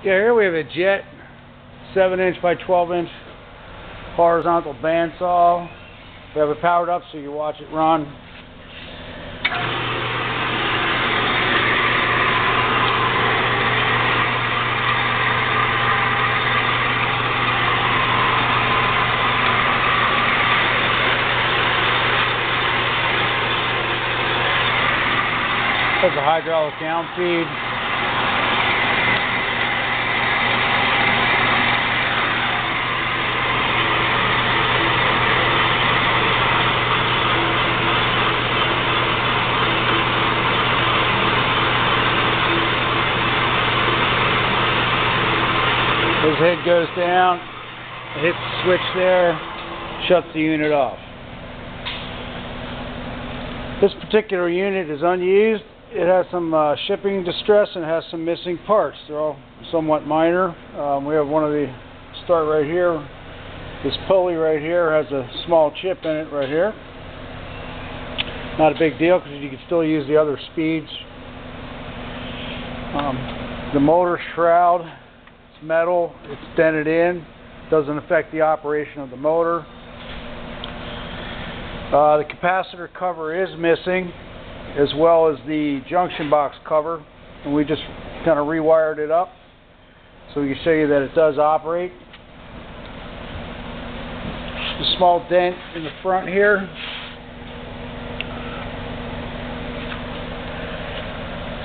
Yeah, here we have a Jet 7" by 12" horizontal bandsaw. We have it powered up so you watch it run. Has a hydraulic down feed. His head goes down, it hits the switch there, shuts the unit off. This particular unit is unused. It has some shipping distress and has some missing parts. They're all somewhat minor. We have one of the start right here. This pulley right here has a small chip in it right here. Not a big deal because you can still use the other speeds. The motor shroud, it's metal, it's dented in. Doesn't affect the operation of the motor. The capacitor cover is missing, as well as the junction box cover, and we just kind of rewired it up so we can show you that it does operate. A small dent in the front here.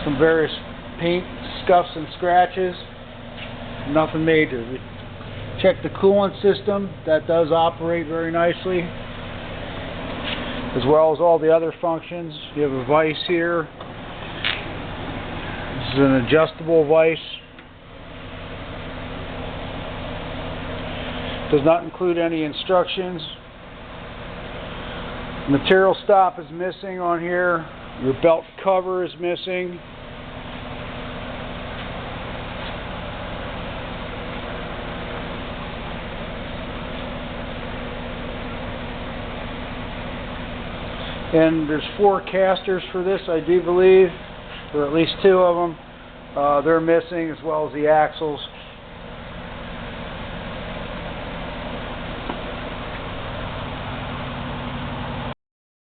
Some various paint scuffs and scratches. Nothing major. We checked the coolant system. That does operate very nicely, as well as all the other functions. You have a vise here. This is an adjustable vise. Does not include any instructions. Material stop is missing on here. Your belt cover is missing. And there's 4 casters for this, I do believe, or at least 2 of them. They're missing, as well as the axles.